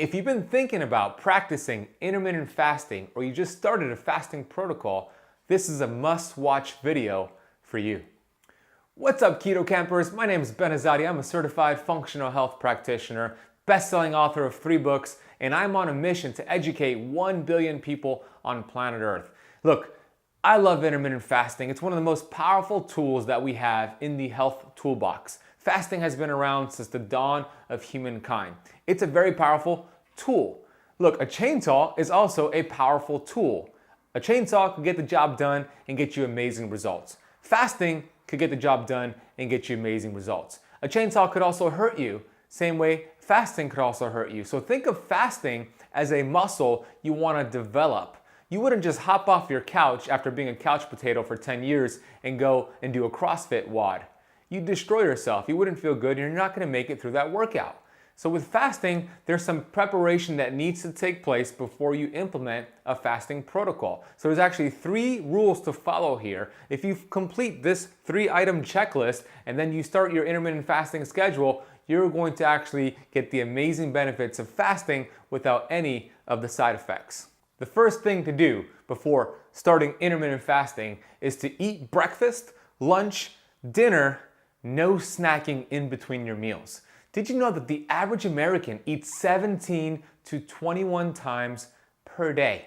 If you've been thinking about practicing intermittent fasting or you just started a fasting protocol, this is a must-watch video for you. What's up, Keto Campers? My name is Ben Azadi. I'm a certified functional health practitioner, best-selling author of 3 books, and I'm on a mission to educate 1 billion people on planet Earth. Look, I love intermittent fasting. It's one of the most powerful tools that we have in the health toolbox. Fasting has been around since the dawn of humankind. It's a very powerful tool. Look, a chainsaw is also a powerful tool. A chainsaw can get the job done and get you amazing results. Fasting could get the job done and get you amazing results. A chainsaw could also hurt you, same way fasting could also hurt you. So think of fasting as a muscle you want to develop. You wouldn't just hop off your couch after being a couch potato for 10 years and go and do a CrossFit WOD. You'd destroy yourself. You wouldn't feel good and you're not going to make it through that workout. So with fasting, there's some preparation that needs to take place before you implement a fasting protocol. So there's actually 3 rules to follow here. If you complete this 3-item checklist and then you start your intermittent fasting schedule, you're going to actually get the amazing benefits of fasting without any of the side effects. The first thing to do before starting intermittent fasting is to eat breakfast, lunch, dinner, no snacking in between your meals. Did you know that the average American eats 17 to 21 times per day?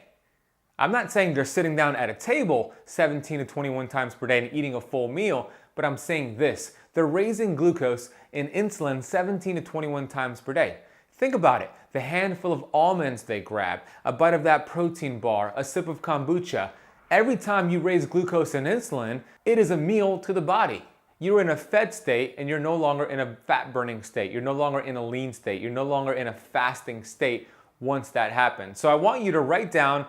I'm not saying they're sitting down at a table 17 to 21 times per day and eating a full meal, but I'm saying this: they're raising glucose and insulin 17 to 21 times per day. Think about it: the handful of almonds they grab, a bite of that protein bar, a sip of kombucha. Every time you raise glucose and insulin, it is a meal to the body. You're in a fed state and you're no longer in a fat burning state. You're no longer in a lean state. You're no longer in a fasting state once that happens. So I want you to write down,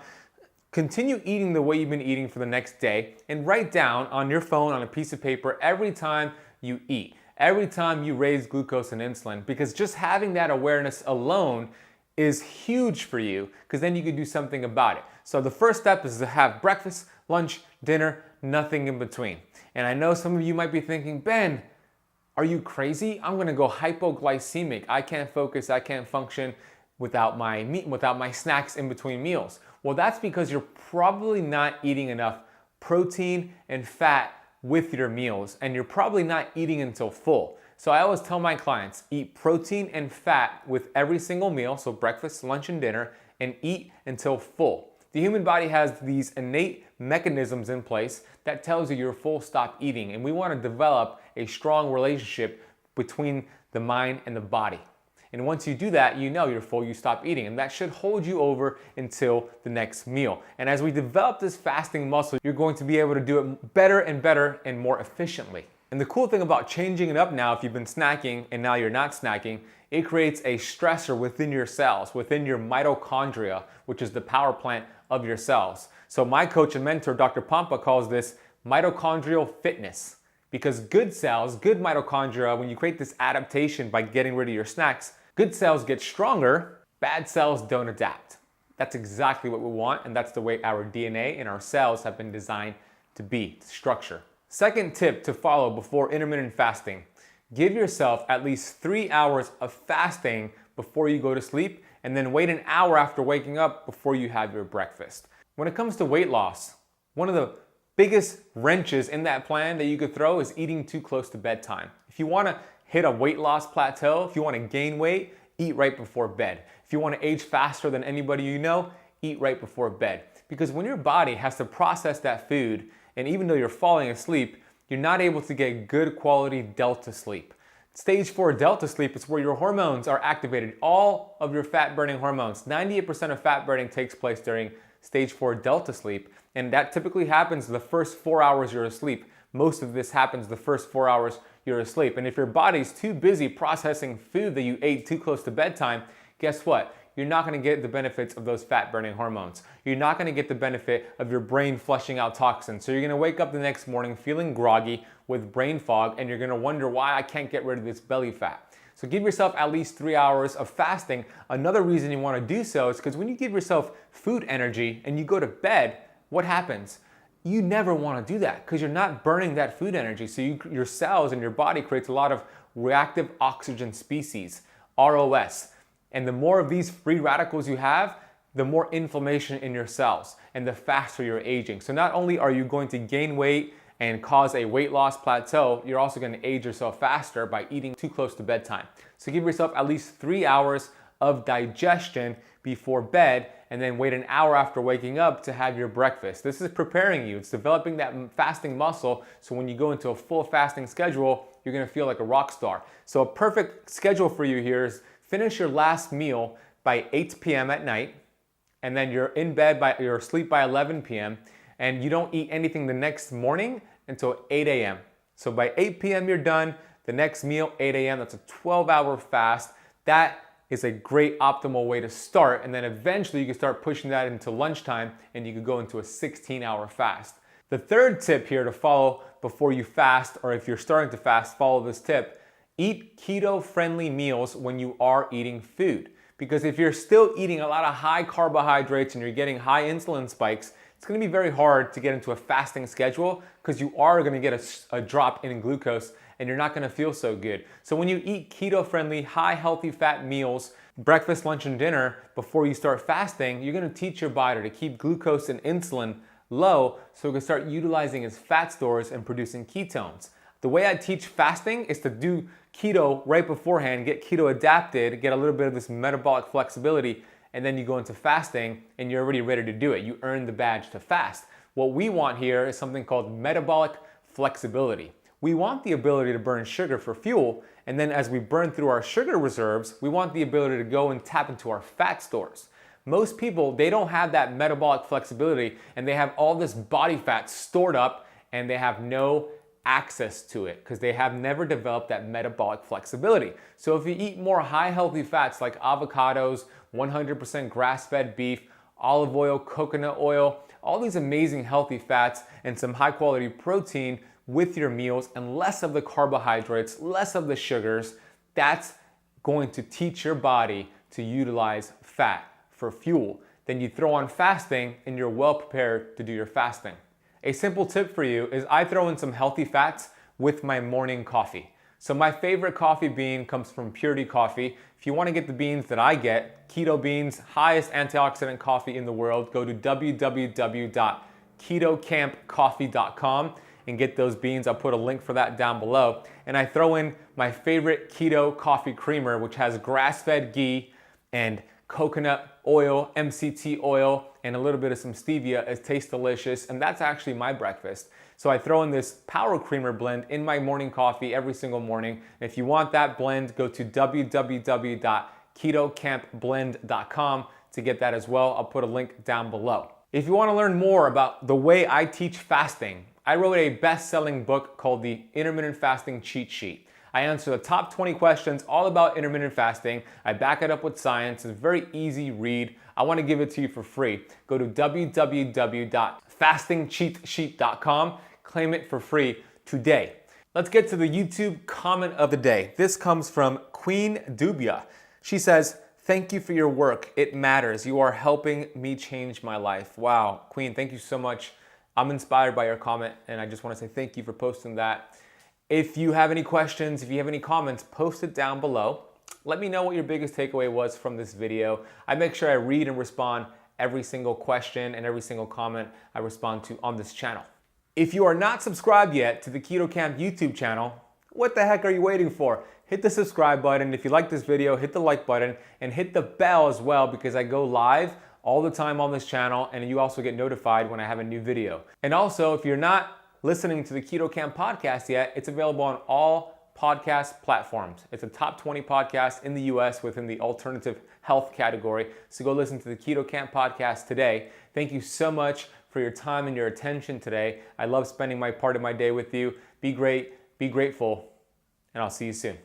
continue eating the way you've been eating for the next day, and write down on your phone on a piece of paper every time you eat, every time you raise glucose and insulin, because just having that awareness alone is huge for you, because then you can do something about it. So the first step is to have breakfast, lunch, dinner, nothing in between. And I know some of you might be thinking, Ben, are you crazy? I'm gonna go hypoglycemic. I can't focus, I can't function without my meat, without my snacks in between meals. Well, that's because you're probably not eating enough protein and fat with your meals, and you're probably not eating until full. So I always tell my clients, eat protein and fat with every single meal, so breakfast, lunch, and dinner, and eat until full. The human body has these innate mechanisms in place that tells you you're full, stop eating. And we want to develop a strong relationship between the mind and the body. And once you do that, you know you're full, you stop eating. And that should hold you over until the next meal. And as we develop this fasting muscle, you're going to be able to do it better and more efficiently. And the cool thing about changing it up now, if you've been snacking and now you're not snacking, it creates a stressor within your cells, within your mitochondria, which is the power plant of your cells. So my coach and mentor, Dr. Pampa, calls this mitochondrial fitness, because good cells, good mitochondria, when you create this adaptation by getting rid of your snacks, good cells get stronger, bad cells don't adapt. That's exactly what we want, and that's the way our DNA and our cells have been designed to be, to structure. Second tip to follow before intermittent fasting: give yourself at least 3 hours of fasting before you go to sleep, and then wait an hour after waking up before you have your breakfast. When it comes to weight loss, one of the biggest wrenches in that plan that you could throw is eating too close to bedtime. If you want to hit a weight loss plateau, if you want to gain weight, eat right before bed. If you want to age faster than anybody you know, eat right before bed. Because when your body has to process that food, and even though you're falling asleep, you're not able to get good quality delta sleep. Stage 4 delta sleep is where your hormones are activated, all of your fat burning hormones. 98% of fat burning takes place during stage 4 delta sleep, and that typically happens the first 4 hours you're asleep. Most of this happens the first 4 hours you're asleep. And if your body's too busy processing food that you ate too close to bedtime, guess what? You're not going to get the benefits of those fat burning hormones. You're not going to get the benefit of your brain flushing out toxins. So you're going to wake up the next morning feeling groggy with brain fog, and you're going to wonder why I can't get rid of this belly fat. So give yourself at least 3 hours of fasting. Another reason you want to do so is because when you give yourself food energy and you go to bed, what happens? You never want to do that because you're not burning that food energy. So your cells and your body creates a lot of reactive oxygen species, ROS. And the more of these free radicals you have, the more inflammation in your cells and the faster you're aging. So not only are you going to gain weight and cause a weight loss plateau, you're also going to age yourself faster by eating too close to bedtime. So give yourself at least 3 hours of digestion before bed, and then wait an hour after waking up to have your breakfast. This is preparing you. It's developing that fasting muscle, so when you go into a full fasting schedule, you're gonna feel like a rock star. So a perfect schedule for you here is finish your last meal by 8 p.m. at night, and then you're in bed you're asleep by 11 p.m., and you don't eat anything the next morning until 8 a.m. So by 8 p.m. you're done, the next meal, 8 a.m., that's a 12-hour fast. That is a great optimal way to start, and then eventually you can start pushing that into lunchtime and you could go into a 16-hour fast. The third tip here to follow before you fast, or if you're starting to fast, follow this tip. Eat keto-friendly meals when you are eating food. Because if you're still eating a lot of high carbohydrates and you're getting high insulin spikes, it's gonna be very hard to get into a fasting schedule because you are gonna get a drop in glucose and you're not gonna feel so good. So when you eat keto-friendly, high healthy fat meals, breakfast, lunch, and dinner, before you start fasting, you're gonna teach your body to keep glucose and insulin low so it can start utilizing its fat stores and producing ketones. The way I teach fasting is to do keto right beforehand, get keto adapted, get a little bit of this metabolic flexibility, and then you go into fasting and you're already ready to do it. You earn the badge to fast. What we want here is something called metabolic flexibility. We want the ability to burn sugar for fuel, and then as we burn through our sugar reserves, we want the ability to go and tap into our fat stores. Most people, they don't have that metabolic flexibility, and they have all this body fat stored up and they have no access to it because they have never developed that metabolic flexibility. So if you eat more high healthy fats like avocados, 100% grass-fed beef, olive oil, coconut oil, all these amazing healthy fats, and some high quality protein with your meals, and less of the carbohydrates, less of the sugars, that's going to teach your body to utilize fat for fuel. Then you throw on fasting and you're well prepared to do your fasting. A simple tip for you is I throw in some healthy fats with my morning coffee. So my favorite coffee bean comes from Purity Coffee. If you want to get the beans that I get, keto beans, highest antioxidant coffee in the world, go to www.ketokampcoffee.com and get those beans. I'll put a link for that down below. And I throw in my favorite keto coffee creamer, which has grass-fed ghee and coconut oil, MCT oil, and a little bit of some stevia. It tastes delicious, and that's actually my breakfast. So I throw in this power creamer blend in my morning coffee every single morning. And if you want that blend, go to www.ketokampblend.com to get that as well. I'll put a link down below. If you want to learn more about the way I teach fasting, I wrote a best-selling book called the Intermittent Fasting Cheat Sheet. I answer the top 20 questions all about intermittent fasting. I back it up with science. It's a very easy read. I want to give it to you for free. Go to www.fastingcheatsheet.com. Claim it for free today. Let's get to the YouTube comment of the day. This comes from Queen Dubia. She says, "Thank you for your work. It matters. You are helping me change my life." Wow, Queen, thank you so much. I'm inspired by your comment, and I just want to say thank you for posting that. If you have any questions, if you have any comments, post it down below. Let me know what your biggest takeaway was from this video. I make sure I read and respond every single question and every single comment I respond to on this channel. If you are not subscribed yet to the Keto Kamp YouTube channel, what the heck are you waiting for? Hit the subscribe button. If you like this video, hit the like button and hit the bell as well, because I go live all the time on this channel, and you also get notified when I have a new video. And also, if you're not listening to the Keto Kamp podcast yet, it's available on all podcast platforms. It's a top 20 podcast in the US within the alternative health category. So go listen to the Keto Kamp podcast today. Thank you so much for your time and your attention today. I love spending my part of my day with you. Be great, be grateful, and I'll see you soon.